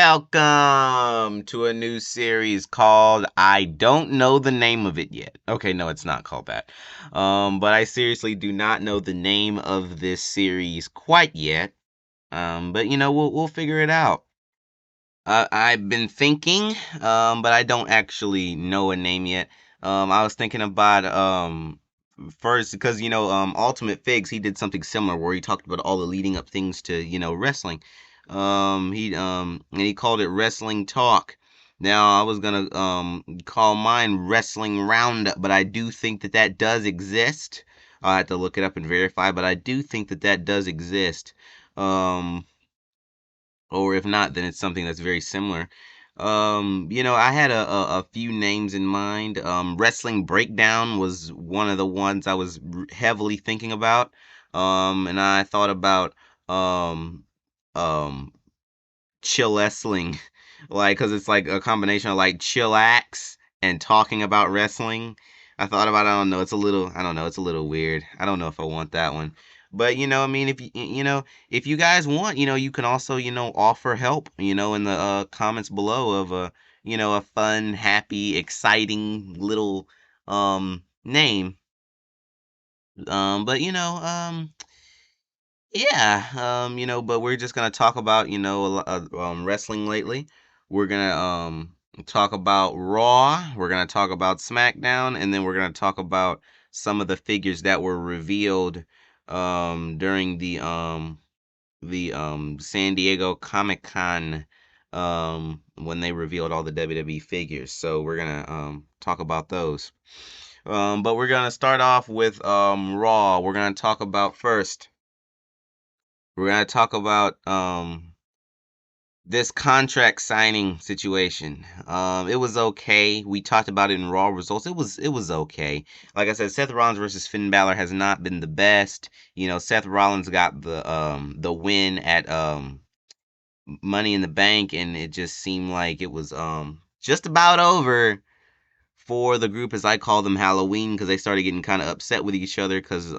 Welcome to a new series called I don't know the name of it yet. Okay, no, it's not called that. But I seriously do not know the name of this series quite yet. But we'll figure it out. I've been thinking, but I don't actually know a name yet. I was thinking about first because Ultimate Figs, he did something similar where he talked about all the leading up things to wrestling. And he called it Wrestling Talk. Now I was gonna call mine Wrestling Roundup, but I do think that that does exist. I'll have to look it up and verify, but I do think that that does exist. Um, or if not, then it's something that's very similar. I had a few names in mind. Wrestling Breakdown was one of the ones I was heavily thinking about. And I thought about um, um, chill wrestling, like, cause it's like a combination of like chillax and talking about wrestling. I thought about, I don't know, I don't know, it's a little weird. I don't know if I want that one. But I mean, if if you guys want, you can also, offer help, in the comments below of a fun, happy, exciting little name. But yeah, but we're just gonna talk about, wrestling lately. We're gonna talk about Raw. We're gonna talk about SmackDown, and then we're gonna talk about some of the figures that were revealed during the San Diego Comic-Con when they revealed all the WWE figures. So we're gonna talk about those. But we're gonna start off with Raw. We're gonna talk about first. We're gonna talk about this contract signing situation. It was okay. We talked about it in Raw results. It was okay. Like I said, Seth Rollins versus Finn Balor has not been the best. Seth Rollins got the win at Money in the Bank, and it just seemed like it was just about over for the group, as I call them, Halloween, because they started getting kind of upset with each other because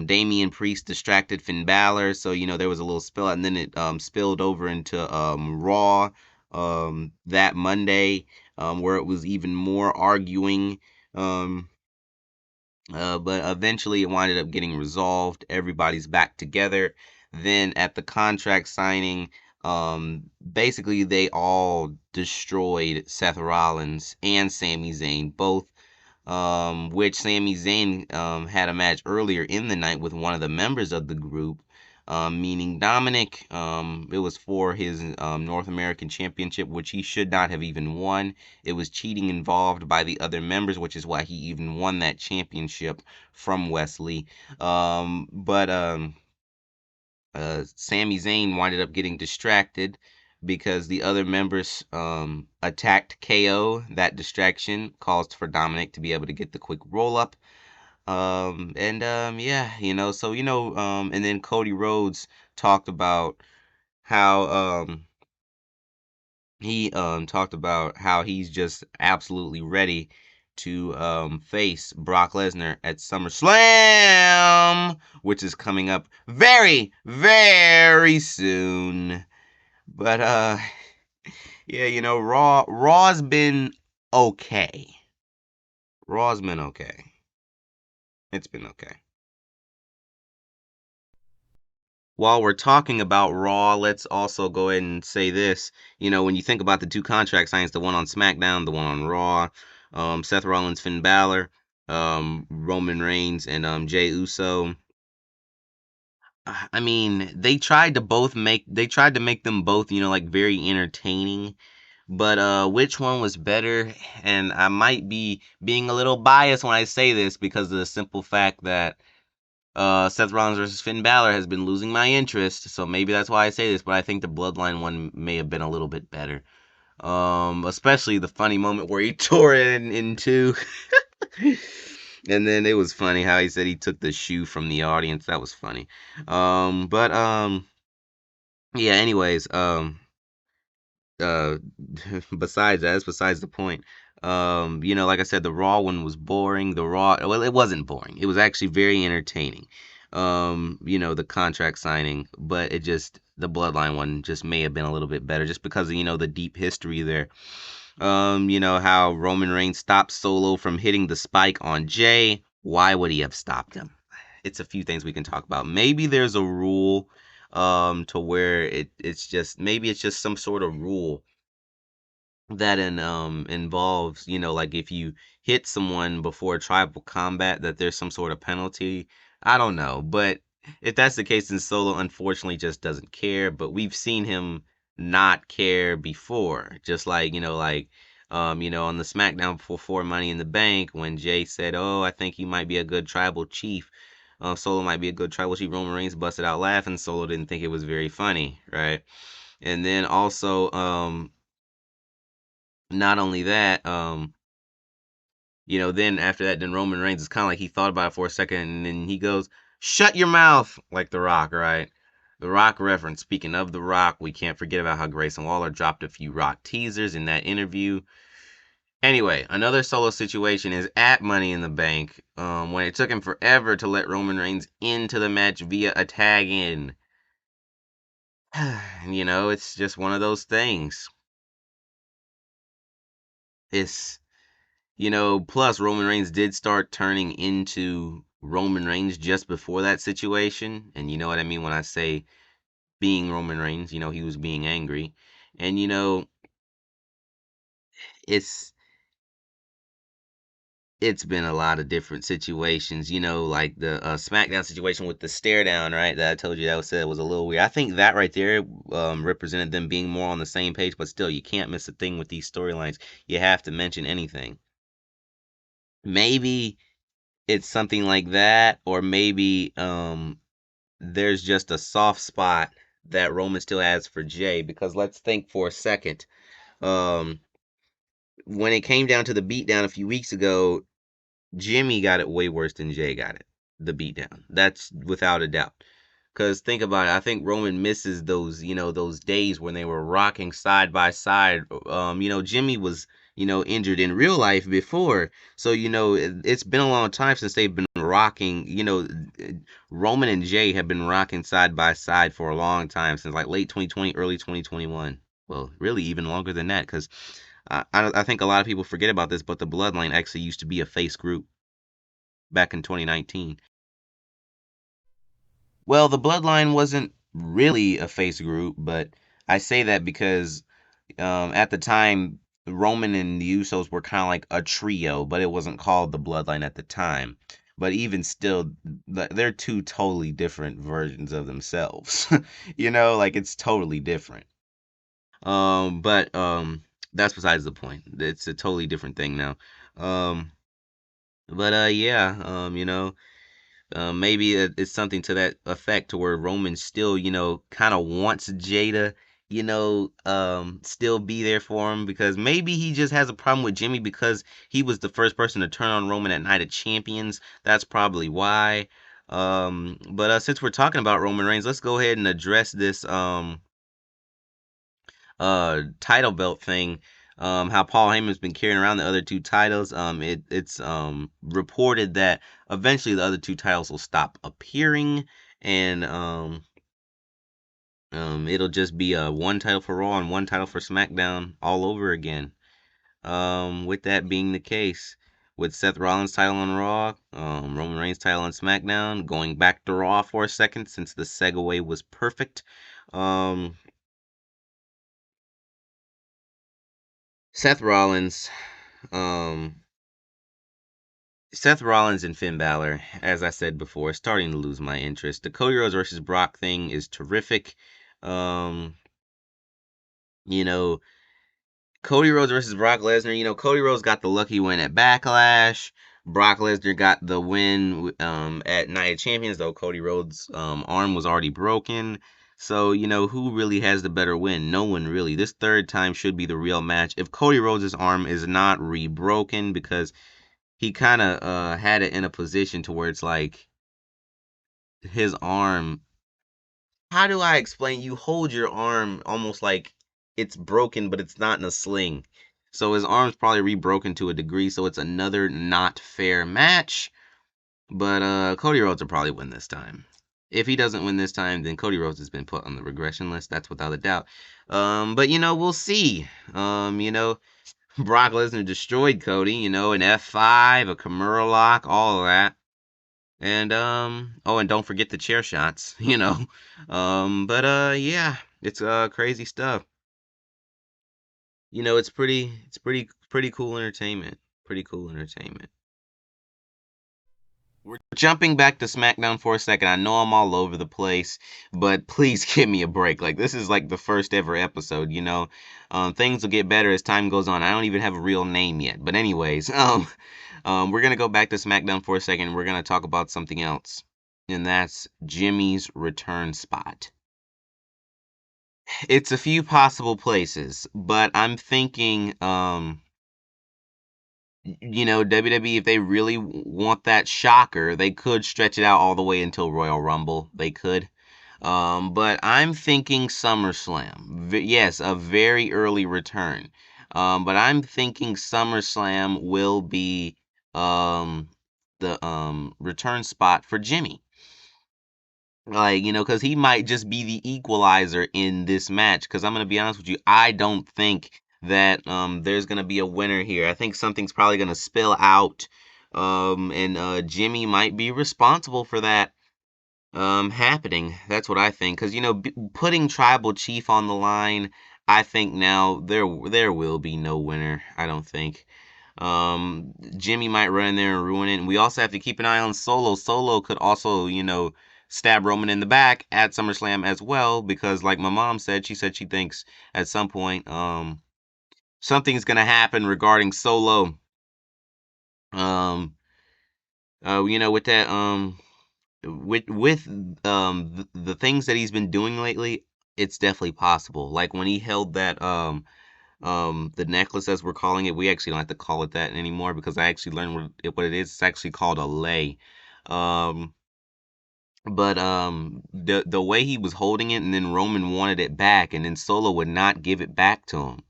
Damian Priest distracted Finn Balor, so there was a little spill, and then it spilled over into Raw that Monday, where it was even more arguing. Um, but eventually it winded up getting resolved. Everybody's back together. Then at the contract signing, basically they all destroyed Seth Rollins and Sami Zayn, both which Sami Zayn had a match earlier in the night with one of the members of the group, meaning Dominic. It was for his North American Championship, which he should not have even won. It was cheating involved by the other members, which is why he even won that championship from Wesley. But Sami Zayn winded up getting distracted because the other members attacked KO. That distraction caused for Dominic to be able to get the quick roll up. Yeah, and then Cody Rhodes talked about how he's just absolutely ready to face Brock Lesnar at SummerSlam, which is coming up very, very soon. But yeah, Raw's been okay. Raw's been okay. It's been okay. While we're talking about Raw, let's also go ahead and say this. When you think about the two contract signs, the one on SmackDown, the one on Raw, Seth Rollins, Finn Balor, Roman Reigns, and Jey Uso. I mean, they tried to make them both, like very entertaining. But which one was better? And I might be being a little biased when I say this because of the simple fact that Seth Rollins versus Finn Balor has been losing my interest, so maybe that's why I say this. But I think the Bloodline one may have been a little bit better. Especially the funny moment where he tore it in two, and then it was funny how he said he took the shoe from the audience. That was funny. But yeah. Anyways, uh, besides that, that's besides the point. Like I said, the Raw one was boring. Well, it wasn't boring. It was actually very entertaining. The contract signing, but the Bloodline one just may have been a little bit better, just because of, the deep history there. How Roman Reigns stopped Solo from hitting the spike on Jay. Why would he have stopped him? It's a few things we can talk about. Maybe there's a rule to where it's just some sort of rule that involves, like if you hit someone before tribal combat, that there's some sort of penalty. I don't know, but if that's the case, then Solo unfortunately just doesn't care. But we've seen him not care before, just like on the SmackDown before Money in the Bank, when Jay said, "Oh, I think he might be a good tribal chief." Solo might be a good tribal chief. Roman Reigns busted out laughing. Solo didn't think it was very funny, right? And then also, not only that, then after that, then Roman Reigns is kind of like he thought about it for a second, and then he goes, "Shut your mouth," like The Rock, right? The Rock reference. Speaking of The Rock, we can't forget about how Grayson Waller dropped a few Rock teasers in that interview. Anyway, another Solo situation is at Money in the Bank, when it took him forever to let Roman Reigns into the match via a tag in. It's just one of those things. It's plus Roman Reigns did start turning into Roman Reigns just before that situation. And you know what I mean when I say being Roman Reigns, he was being angry. And it's it's been a lot of different situations, like the SmackDown situation with the stare down, right? That I told you that was a little weird. I think that right there represented them being more on the same page, but still, you can't miss a thing with these storylines. You have to mention anything. Maybe it's something like that, or maybe there's just a soft spot that Roman still has for Jay, because let's think for a second. Um, when it came down to the beatdown a few weeks ago, Jimmy got it way worse than Jay got it. The beatdown. That's without a doubt. Because think about it, I think Roman misses those, those days when they were rocking side by side. Jimmy was, injured in real life before. So, it's been a long time since they've been rocking. Roman and Jay have been rocking side by side for a long time, since like late 2020, early 2021. Well, really even longer than that, because I think a lot of people forget about this, but the Bloodline actually used to be a face group back in 2019. Well, the Bloodline wasn't really a face group, but I say that because at the time, Roman and the Usos were kind of like a trio, but it wasn't called the Bloodline at the time. But even still, they're two totally different versions of themselves. Like it's totally different. But that's besides the point. It's a totally different thing now. Um, but yeah, maybe it's something to that effect, to where Roman still, kind of wants Jada, still be there for him, because maybe he just has a problem with Jimmy because he was the first person to turn on Roman at Night of Champions. That's probably why. But since we're talking about Roman Reigns, let's go ahead and address this title belt thing. How Paul Heyman's been carrying around the other two titles. It's reported that eventually the other two titles will stop appearing, and it'll just be one title for Raw and one title for SmackDown all over again. With that being the case, with Seth Rollins' title on Raw, Roman Reigns' title on SmackDown, going back to Raw for a second since the segue was perfect. Um, Seth Rollins, um, Seth Rollins and Finn Balor, as I said before, is starting to lose my interest. The Cody Rhodes versus Brock thing is terrific. Um, you know, Cody Rhodes versus Brock Lesnar. Cody Rhodes got the lucky win at Backlash. Brock Lesnar got the win at Night of Champions, though Cody Rhodes' arm was already broken. So, who really has the better win? No one really. This third time should be the real match. If Cody Rhodes' arm is not re-broken, because he kind of had it in a position to where it's like his arm. How do I explain? You hold your arm almost like it's broken, but it's not in a sling. So his arm's probably re-broken to a degree. So it's another not fair match. But Cody Rhodes will probably win this time. If he doesn't win this time, then Cody Rhodes has been put on the regression list. That's without a doubt. But we'll see. Brock Lesnar destroyed Cody. An F5, a Kimura lock, all of that. And oh, and don't forget the chair shots. But yeah, it's crazy stuff. It's pretty cool entertainment. Pretty cool entertainment. We're jumping back to SmackDown for a second. I know I'm all over the place, but please give me a break. Like, this is like the first ever episode, things will get better as time goes on. I don't even have a real name yet. But anyways, we're gonna go back to SmackDown for a second. We're gonna talk about something else, and that's Jimmy's return spot. It's a few possible places, but I'm thinking, WWE, if they really want that shocker, they could stretch it out all the way until Royal Rumble. They could. But I'm thinking SummerSlam. Yes, a very early return. But I'm thinking SummerSlam will be the return spot for Jimmy. Like, because he might just be the equalizer in this match. Because I'm going to be honest with you, I don't think that there's going to be a winner here. I think something's probably going to spill out. And Jimmy might be responsible for that happening. That's what I think. Because, putting Tribal Chief on the line, I think now there will be no winner. I don't think. Jimmy might run in there and ruin it. And we also have to keep an eye on Solo. Solo could also, stab Roman in the back at SummerSlam as well, because like my mom said, she said she thinks at some point, something's gonna happen regarding Solo. With that, with the things that he's been doing lately, it's definitely possible. Like when he held that the necklace, as we're calling it, we actually don't have to call it that anymore because I actually learned what it is. It's actually called a lei. Um, but the way he was holding it, and then Roman wanted it back, and then Solo would not give it back to him.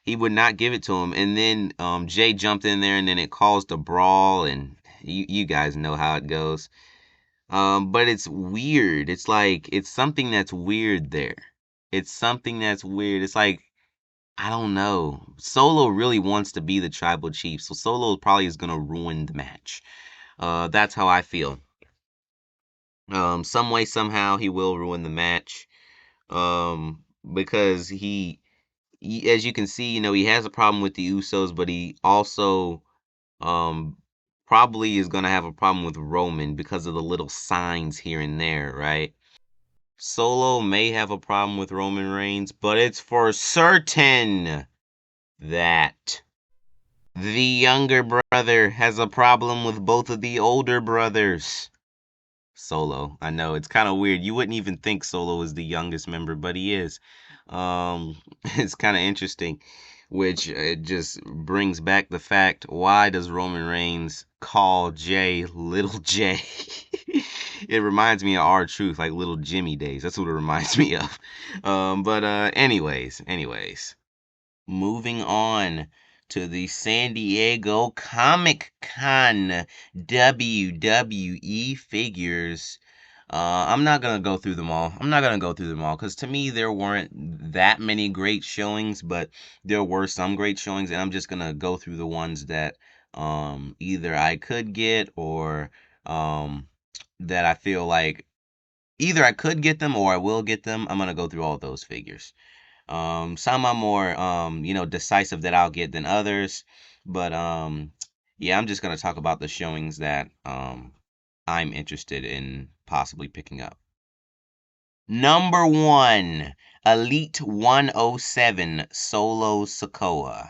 He would not give it to him, and then Jay jumped in there, and then it caused a brawl, and you guys know how it goes. But it's weird. It's like it's something that's weird there. It's something that's weird. It's like I don't know. Solo really wants to be the tribal chief, so Solo probably is gonna ruin the match. That's how I feel. Some way, somehow, he will ruin the match. Because as you can see, he has a problem with the Usos, but he also, um, probably is gonna have a problem with Roman because of the little signs here and there, right? Solo may have a problem with Roman Reigns, but it's for certain that the younger brother has a problem with both of the older brothers. Solo. I know it's kind of weird. You wouldn't even think Solo is the youngest member, but he is. It's kind of interesting, which it just brings back the fact: why does Roman Reigns call Jay Little J? It reminds me of R-Truth, like Little Jimmy days. That's what it reminds me of. But anyways. Moving on to the San Diego Comic Con WWE figures. I'm not gonna go through them all. I'm not gonna go through them all because to me there weren't that many great showings, but there were some great showings, and I'm just gonna go through the ones that either I could get or that I feel like either I could get them or I will get them. I'm gonna go through all those figures. Some are more, decisive that I'll get than others. But yeah, I'm just gonna talk about the showings that I'm interested in possibly picking up. Number one, Elite 107 Solo Sokoa.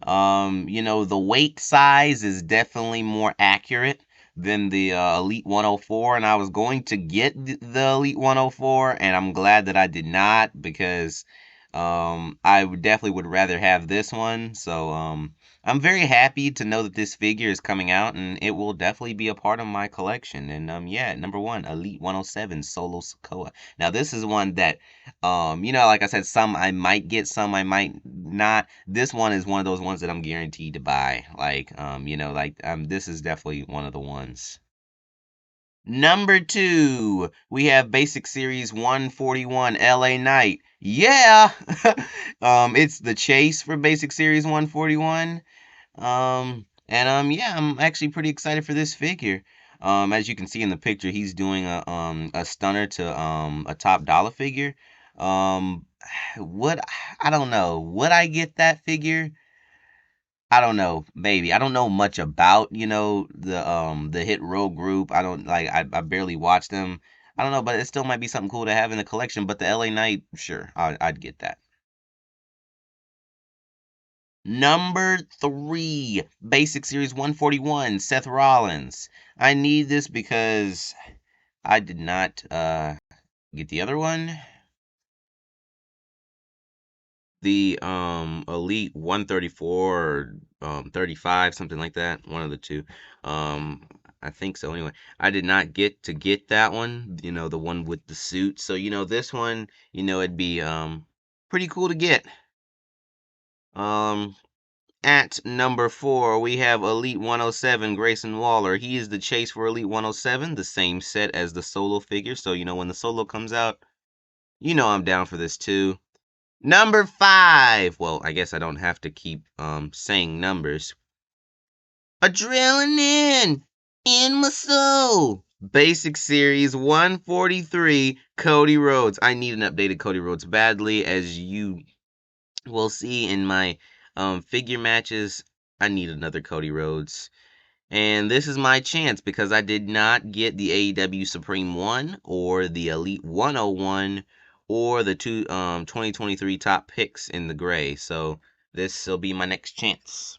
The weight size is definitely more accurate than the Elite 104, and I was going to get the Elite 104, and I'm glad that I did not because I definitely would rather have this one. So I'm very happy to know that this figure is coming out, and it will definitely be a part of my collection. And yeah, number one, Elite 107 Solo Sokoa. Now this is one that like I said, some I might get, some I might not. This one is one of those ones that I'm guaranteed to buy. Like, this is definitely one of the ones. Number two, we have Basic Series 141 LA Knight. Yeah! It's the chase for Basic Series 141. Yeah, I'm actually pretty excited for this figure. As you can see in the picture, he's doing a stunner to a top dollar figure. Um, would I don't know. Would I get that figure? I don't know. Maybe. I don't know much about, the Hit Row group. I don't like I barely watch them. I don't know, but it still might be something cool to have in the collection. But the LA Knight, sure, I'd get that. Number three, Basic Series 141, Seth Rollins. I need this because I did not get the other one. The Elite 134 or 35, something like that. One of the two. Um I think so anyway. I did not get that one, the one with the suit. So, this one, it'd be pretty cool to get. Um At number four, we have Elite 107, Grayson Waller. He is the chase for Elite 107, the same set as the solo figure. So, when the solo comes out, I'm down for this too. Number five. Well, I guess I don't have to keep saying numbers. Adrenaline in my soul. Basic Series 143, Cody Rhodes. I need an updated Cody Rhodes badly, as you will see in my figure matches. I need another Cody Rhodes. And this is my chance because I did not get the AEW Supreme 1 or the Elite 101 or the 2023 top picks in the gray. So this will be my next chance.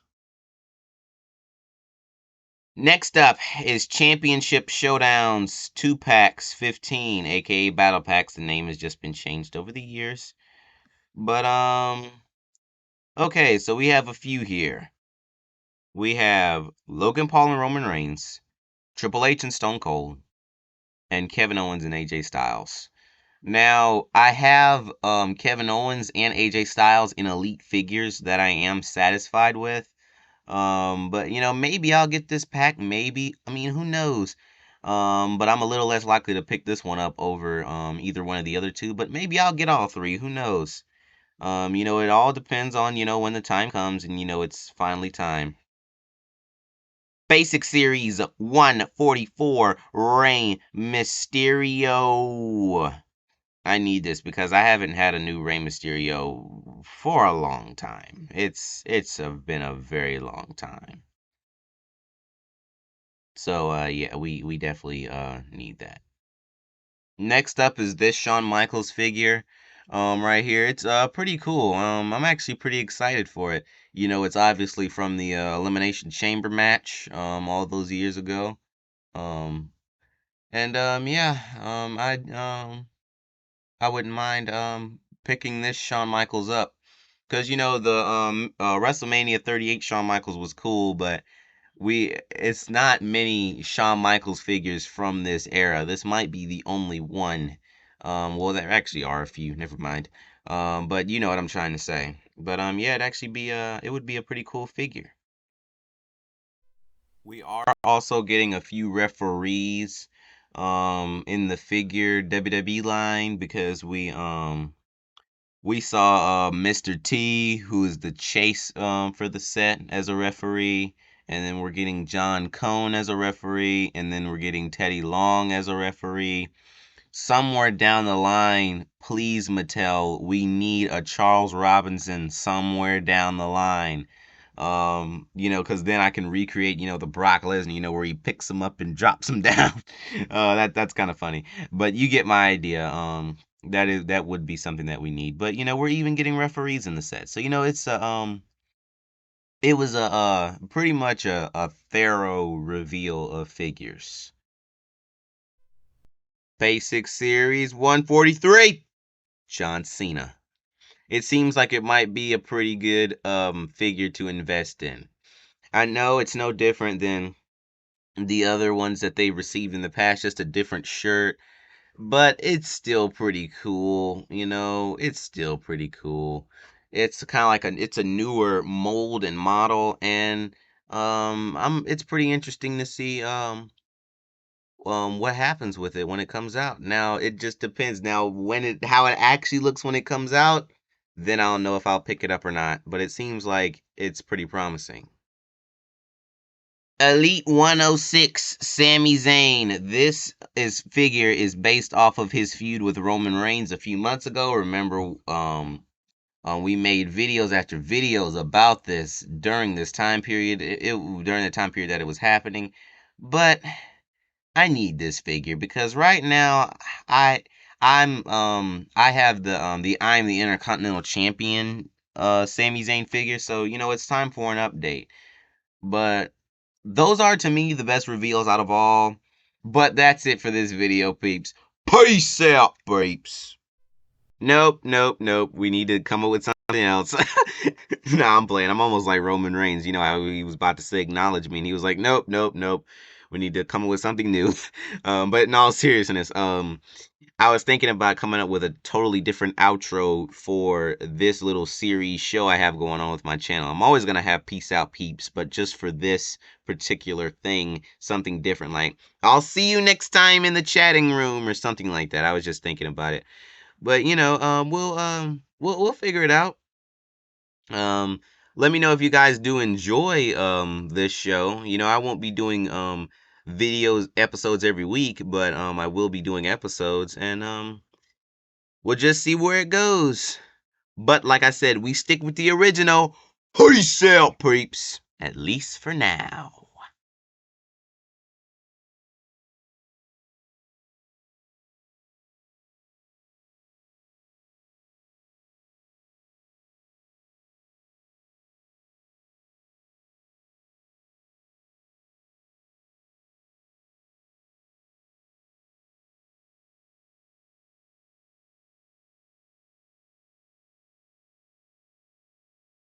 Next up is Championship Showdowns 2 packs 15, aka Battle Packs. The name has just been changed over the years. But okay, so we have a few here. We have Logan Paul and Roman Reigns, Triple H and Stone Cold, and Kevin Owens and AJ Styles. Now, I have Kevin Owens and AJ Styles in elite figures that I am satisfied with. But maybe I'll get this pack, maybe. I mean, who knows? But I'm a little less likely to pick this one up over either one of the other two, but maybe I'll get all three, who knows? It all depends on, when the time comes and it's finally time. Basic Series 144, Rey Mysterio. I need this because I haven't had a new Rey Mysterio for a long time. Been a very long time. So yeah, we definitely need that. Next up is this Shawn Michaels figure. Right here. It's pretty cool. I'm actually pretty excited for it. It's obviously from the Elimination Chamber match all those years ago. Um and yeah, I wouldn't mind picking this Shawn Michaels up. Because the WrestleMania 38 Shawn Michaels was cool, but it's not many Shawn Michaels figures from this era. This might be the only one. Well, there actually are a few. Never mind. But you know what I'm trying to say. But yeah, it would be a pretty cool figure. We are also getting a few referees in the figure WWE line because we saw Mr. T, who is the chase for the set, as a referee, and then we're getting John Cone as a referee, and then we're getting Teddy Long as a referee. Somewhere down the line, please Mattel, we need a Charles Robinson somewhere down the line. Because then I can recreate, the Brock Lesnar, where he picks him up and drops him down. That's kind of funny, but you get my idea. That would be something that we need. But we're even getting referees in the set, so it was a pretty much a thorough reveal of figures. Basic Series 143, John Cena. It seems like it might be a pretty good figure to invest in. I know it's no different than the other ones that they received in the past, just a different shirt, but it's still pretty cool, it's still pretty cool. It's kind of like it's a newer mold and model, and it's pretty interesting to see what happens with it when it comes out. Now it just depends. Now how it actually looks when it comes out, then I'll know if I'll pick it up or not. But it seems like it's pretty promising. Elite 106, Sami Zayn. This is figure is based off of his feud with Roman Reigns a few months ago. Remember, we made videos after videos about this during this time period. During the time period that it was happening, but I need this figure because right now I I have the I'm the Intercontinental Champion Sami Zayn figure, so it's time for an update. But those are to me the best reveals out of all. But that's it for this video, peeps. Peace out, peeps. Nope, nope, nope. We need to come up with something else. Nah, I'm playing. I'm almost like Roman Reigns. You know how he was about to say acknowledge me, and he was like, nope, nope, nope. We need to come up with something new. But in all seriousness, I was thinking about coming up with a totally different outro for this little series show I have going on with my channel. I'm always gonna have peace out peeps, but just for this particular thing, something different. Like I'll see you next time in the chatting room or something like that. I was just thinking about it. But we'll figure it out. Um, Let me know if you guys do enjoy this show. I won't be doing videos episodes every week, but I will be doing episodes, and we'll just see where it goes. But like I said, we stick with the original. Peace out, peeps. At least for now.